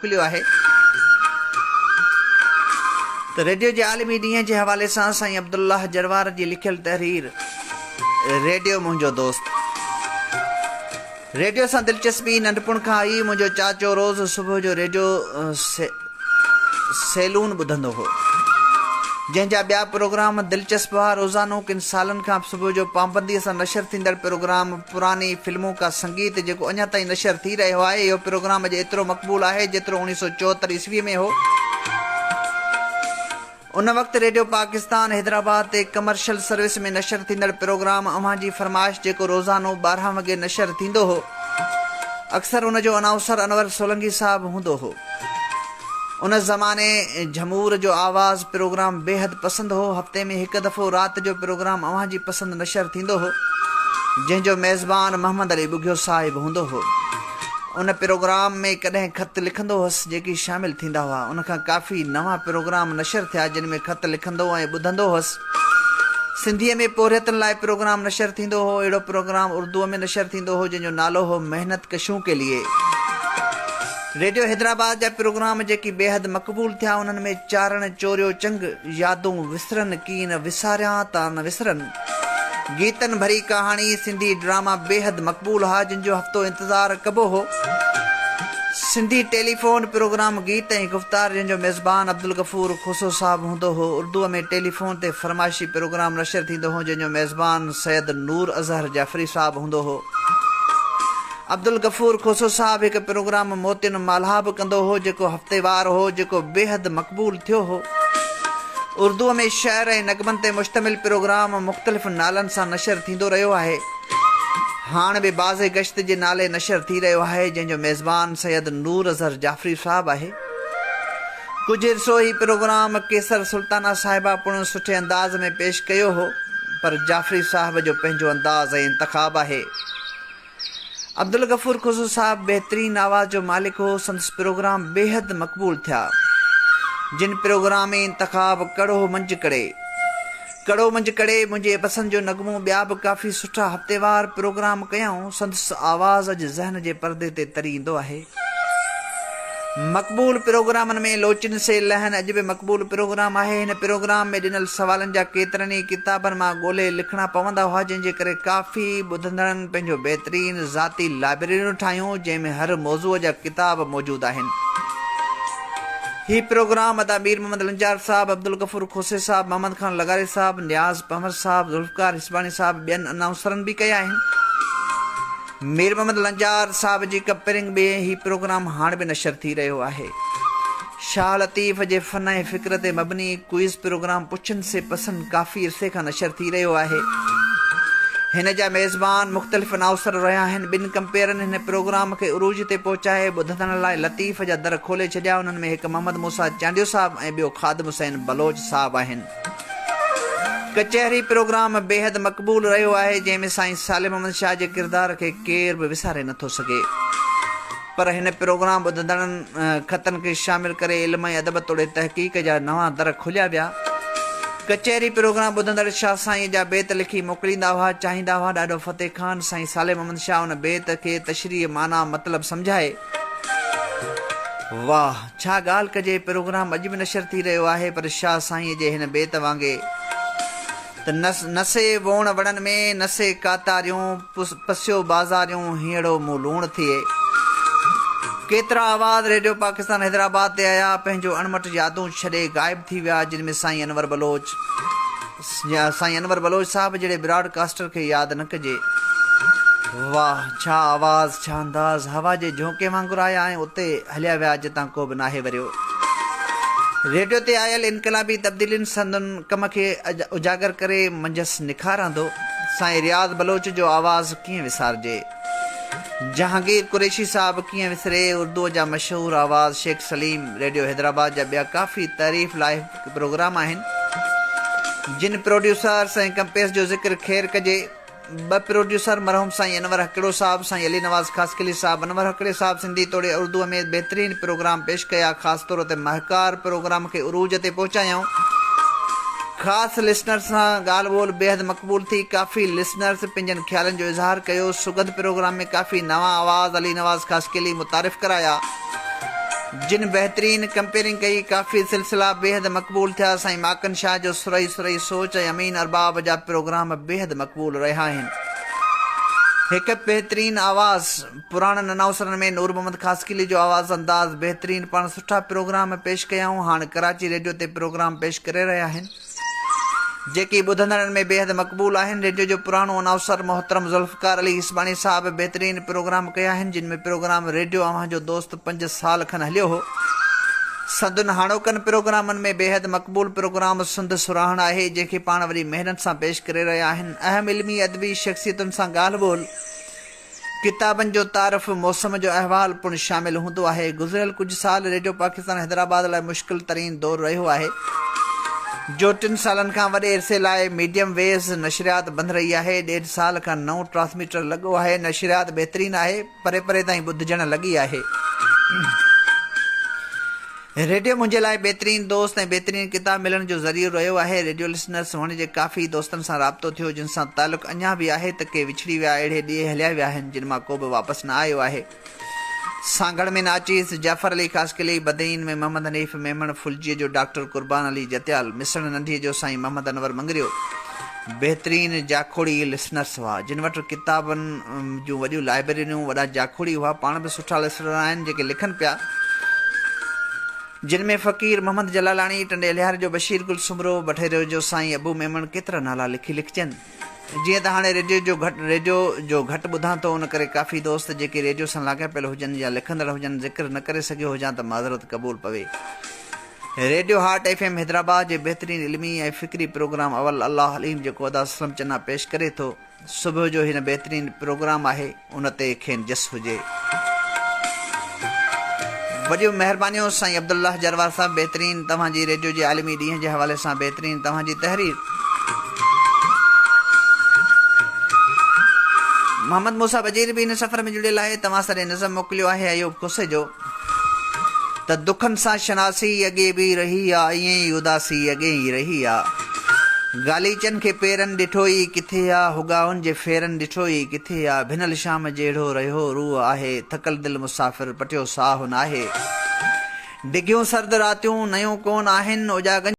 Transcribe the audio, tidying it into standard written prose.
खुलियो आहे तो रेडियो जे आलमी ॾींहं जे हवाले सां साईं अब्दुल्लाह जरवार जी लिखियल तहरीर रेडियो मुंहिंजो दोस्त। रेडियो सां दिलचस्पी नंढपण खां आई। मुंहिंजो चाचो रोज़ सुबुह जो रेडियो सैलून ॿुधंदो हो, जंहिंजा ॿिया प्रोग्राम दिलचस्प हुआ। रोज़ानो किन सालनि खां सुबुह जो पाबंदीअ सां नशर थींदड़ प्रोग्राम पुरानी फिल्मों का संगीत जेको अञा ताईं नशर थी रहियो आहे, इहो प्रोग्राम अॼु एतिरो मक़बूल आहे जेतिरो 1974 ईस्वी में हो। उन वक़्तु रेडियो पाकिस्तान हैदराबाद ते कमर्शियल सर्विस में नशर थींदड़ प्रोग्राम अव्हां जी फरमाइश जेको रोज़ानो 12 वॻे नशर थींदो हो, अक्सर उनजो अनाउंसर अनवर सोलंकी साहब हूंदो हो। उन ज़माने झमूर जो आवाज़ प्रोग्राम बेहद पसंदि हो। हफ़्ते में हिकु दफ़ो राति जो प्रोग्राम अव्हां जी पसंदि नशर थींदो हो, जंहिंजो मेज़बान मोहम्मद अली बुघियो साहिब हूंदो हो। उन प्रोग्राम में कॾहिं ख़त लिखंदो हुअसि जेकी शामिल थींदा हुआ। उनखां काफ़ी नवां प्रोग्राम नशर थिया जिन में ख़त लिखंदो ऐं ॿुधंदो हुअसि। सिंधीअ में पोरियतनि लाइ प्रोग्राम नशर थींदो हो। अहिड़ो प्रोग्राम उर्दूअ में नशर थींदो हो जंहिंजो नालो हो मेहनत कशों के लिए। रेडियो हैदराबाद जा प्रोग्राम जेकी बेहद मक़बूल थिया, उन्हनि में चारण चोरियो चंग, यादूं विसरनि कीन विसारियां ता न विसरनि, गीतन भरी कहानी, सिंधी ड्रामा बेहद मक़बूल हुआ जिनजो हफ़्तो इंतज़ारु कबो हो। सिंधी टेलीफोन प्रोग्राम गीत ऐं गुफ़्तार जंहिंजो मेज़बान अब्दुल गफ़ूर खोसो साहब हूंदो हो। उर्दूअ में टेलीफोन ते फरमाइशी प्रोग्राम नशर थींदो हो जंहिंजो मेज़बान सैयद नूर अज़हर जाफ़री साहब हूंदो हो। अब्दुल गफ़ूर खोसो साहब हिकु प्रोग्राम मोतिन मालहा बि कंदो हो जेको हफ़्तेवार हो, जेको बेहद मक़बूल थियो हो। उर्दूअ में शहर ऐं नगमनि ते मुश्तमिल प्रोग्राम मुख़्तलिफ़ नालनि सां नशर थींदो रहियो आहे। हाणे बि बाज़े गश्त जे नाले नशर थी रहियो आहे जंहिंजो मेज़बान सैयद नूर अज़हर जाफ़री साहब आहे। कुझु अरसो ही प्रोग्राम केसर सुल्ताना साहिबा पिणु सुठे अंदाज़ में पेश कयो हो, पर जाफ़री साहब जो पंहिंजो अंदाज़ ऐं इंतख़ाब आहे। अब्दुल गफ़ूर खोसो साहब बहितरीन आवाज़ जो मालिक हो। संदसि प्रोग्राम बेहद मक़बूल थिया। जिन प्रोग्राम में इंतख़ाब कड़ो मंझि कड़े मुंहिंजे पसंदि जो नगमो, ॿिया बि काफ़ी सुठा हफ़्तेवार प्रोग्राम कयाऊं। संदसि आवाज़ अॼु ज़हन जे परदे ते तरी ईंदो आहे। मक़बूल प्रोग्रामनि में लोचिन से लहन अॼु बि मक़बूल प्रोग्राम आहे। हिन प्रोग्राम में ॾिनल सवालनि जा केतिरनि ई किताबनि मां ॻोल्हे लिखणा पवंदा हुआ, जंहिंजे करे काफ़ी ॿुधंदड़नि पंहिंजो बहितरीन ज़ाती लाइब्रेरियूं ठाहियूं जंहिंमें हर मौज़ूअ जा किताब मौजूदु आहिनि। ही प्रोग्राम अदा मीर मोहम्मद लंजार साहब, अब्दुल गफ़ूर खोसे साहब, मोहम्मद खान लगारी साहब, नियाज़ पमर साहब, ज़ुल्फ़कार हिस्बानी साहब ॿियनि अनाउंसरनि बि कया आहिनि। मीर मोहम्मद लंजार साहब जी कपरिंग में ही प्रोग्राम हाणे बि नशर थी रहियो आहे। शाह लतीफ़ जे फ़न ऐं फ़िक्र ते मबनी क्विज़ प्रोग्राम पुछनि से पसंदि काफ़ी अरसे खां नशर थी रहियो आहे। हिन जा मेज़बान मुख़्तलिफ़ अनाउंसर रहिया आहिनि। ॿिनि कंपेयरनि हिन प्रोग्राम खे उरूज ते पहुचाए ॿुधंदड़ लाइ लतीफ़ जा दर खोले छॾिया। उन्हनि में हिकु मोहम्मद मूसा चांडियो साहब ऐं ॿियो ख़ादिम हुसैन बलोच साहब आहिनि। कचहरी प्रोग्राम बेहद मक़बूल रहियो आहे, जंहिंमें साईं सालिम अहमद शाह जे किरदार खे केर बि विसारे नथो सघे। पर हिन प्रोग्राम ॿुधंदड़नि ख़तनि खे शामिल करे इल्म ऐं अदब तोड़े तहक़ीक़ जा नवां दर खोलिया विया। कचहरी प्रोग्राम ॿुधंदड़ शाह साईं जा बेत लिखी मोकिलींदा हुआ, चाहींदा हुआ ॾाढो फ़तेह ख़ान साईं सालिम अहमद शाह उन बेत खे तशरीह माना मतिलबु सम्झाए। वाह छा ॻाल्हि कजे, प्रोग्राम अॼु बि नशर थी रहियो आहे। पर शाह साईं जे हिन बेत वांगुरु त नसे वोण वणनि में नसे कातारियूं पसियो बाज़ारियूं हीअड़ो मूं लूण थिए। केतिरा आवाज़ रेडियो पाकिस्तान हैदराबाद ते आया, पंहिंजो अणमट यादूं छॾे गाइब थी विया, जिन में साईं अनवर बलोच साहब जहिड़े ब्रॉडकास्टर खे यादि न कजे। वाह छा आवाज़, छा अंदाज़, हवा जे झोंके वांगुरु आया ऐं उते हलिया विया जितां को बि नाहे वरियो। रेडियो ते आयल इनकलाबी तब्दीलियुनि संदुनि कम खे उजागर करे मंझसि निखारंदो साईं रियाज़ बलोच जो आवाज़ कीअं विसारिजे। जहांगीर कुरैशी साहब कीअं विसरे। उर्दूअ जा मशहूरु आवाज़ शेख सलीम। रेडियो हैदराबाद जा ॿिया काफ़ी तारीफ़ लाइक़ प्रोग्राम आहिनि। जिन प्रोड्यूसर्स ऐं कंपेस जो ज़िक्र ख़ैर कजे, ॿ प्रोड्यूसर मरहूम साईं अनवर हकिड़ो साहब, साईं अली नवाज़ ख़ासकली साहब। अनवर हकिड़े साहब सिंधी तोड़े उर्दूअ में बहितरीन प्रोग्राम पेश कया, ख़ासि तौर ते महकार प्रोग्राम खे उरूज ते पहुचायूं। ख़ासि लिसनर्स सां ॻाल्हि ॿोल बेहद मक़बूल थी। काफ़ी लिसनर्स पंहिंजनि ख़्यालनि जो इज़हार कयो। सुगंध प्रोग्राम में काफ़ी नवां आवाज़ अली नवाज़ ख़ासकली मुतारिफ़ कराया। जिन बेहतरीन कंपेयरिंग कई काफ़ी सिलसिला बेहद मक़बूल थिया। साईं माकन शाह जो सुरई सुरई सोच ऐं अमीन अरबाब जा प्रोग्राम बेहद मक़बूल रहा आहिनि। एक बेहतरीन आवाज़ पुराणनि अनाउंसरनि में नूर मोहम्मद ख़ासकिली जो आवाज़ अंदाज़ बेहतरीन पाण सुठा प्रोग्राम पेश कयाऊं। हाणे कराची रेडियो ते प्रोग्राम पेश करे रहिया आहिनि जेकी ॿुधंदड़नि में बेहद मक़बूल आहिनि। रेडियो जो पुराणो अनाउंसर मोहतरम ज़ुल्फ़कार अली इस्मानी साहब बेहतरीन प्रोग्राम कया आहिनि जिन में प्रोग्राम रेडियो अव्हां जो दोस्त 5 साल खन हलियो हो। संदुनि हाणोकनि प्रोग्रामनि में बेहद मक़बूल प्रोग्राम सुंद सुराहण आहे जंहिंखे पाण वरी महिनत सां पेश करे रहिया आहिनि। अहम इल्मी अदबी शख़्सियतुनि सां ॻाल्हि ॿोल, किताबनि जो तारफ़, मौसम जो अहवाल पिणु शामिल हूंदो आहे। गुज़िरियल कुझु साल रेडियो पाकिस्तान हैदराबाद लाइ मुश्किल तरीन दौरु रहियो आहे जो 3 सालनि खां वॾे अरसे लाइ मीडियम वेव नशरियात बंदि रही आहे। 1.5 साल खां नओं ट्रांसमीटर लॻो आहे। नशरियात बहितरीन आहे, परे परे ताईं ॿुधजण लॻी आहे। रेडियो मुंहिंजे लाइ बहितरीन दोस्त ऐं बहितरीन किताब मिलण जो ज़रियो रहियो आहे। रेडियो लिसनर्स हुअण जे काफ़ी दोस्तनि सां राब्तो थियो जिन सां तालुक़ अञा बि आहे त के विछड़ी विया, अहिड़े ॾींहं हलिया विया आहिनि जिन मां को बि वापसि न आयो आहे। सांगड़ में नाचीस, जाफ़र अली ख़ासकिली, बदईन में मोहम्मद हनीफ़ मेमण, फुलजीअ जो डॉक्टर कुर्बान अली जतियाल, मिसण नंढीअ जो साईं मोहम्मद अनवर मंगरियो बहितरीन जाखोड़ी लिसनर्स हुआ जिन वटि किताबनि जूं वॾियूं लाइब्रेरियूं, वॾा जाखोड़ी हुआ। पाण बि सुठा लिसनर आहिनि जेके लिखनि पिया जिन में फ़क़ीर मोहम्मद जलालाणी, टंडे लिहार जो बशीर गुल सुमरो, बठेरो जो साईं अबू मेमण, केतिरा नाला लिखजनि। जीअं त हाणे रेडियो जो घटि ॿुधां थो उन करे काफ़ी दोस्त जेके रेडियो सां लाॻापियल हुजनि या लिखंदड़ हुजनि ज़िक्र न करे सघियो हुजां त माज़रत क़बूल पवे। रेडियो हार्ट FM हैदराबाद जे बहितरीन इल्मी ऐं फ़िक्री प्रोग्राम अवल अल्लाह हलीम जेको अदा सलम चन्ना पेश करे थो। सुबुह जो हिन बहितरीन प्रोग्राम आहे, उन ते खेनि जस हुजे। वॾियूं महिरबानियूं साईं अब्दुल्लाह जरवार साहब बहितरीन तव्हांजी रेडियो जे आलमी ॾींहं जे हवाले सां बहितरीन तव्हांजी तहरीर। मोहम्मद मूसा बजीर बि इन सफ़र में जुड़ियल आहे। तव्हां सॼे नज़म मोकिलियो आहे अयूब खुसे जो त दुखनि सां शनासी अॻे बि रही आहे, ईअं ई उदासी अॻे ई रही आहे। गालीचनि खे पेरनि ॾिठो ई किथे आहे, हुगाउनि जे फेरनि ॾिठो ई किथे आहे। भिनल शाम जहिड़ो रहियो रूह आहे, थकल दिलि मुसाफ़िर पटियो साह न आहे। डिघियूं सर्द रातियूं नयूं कोन आहिनि, उजागनि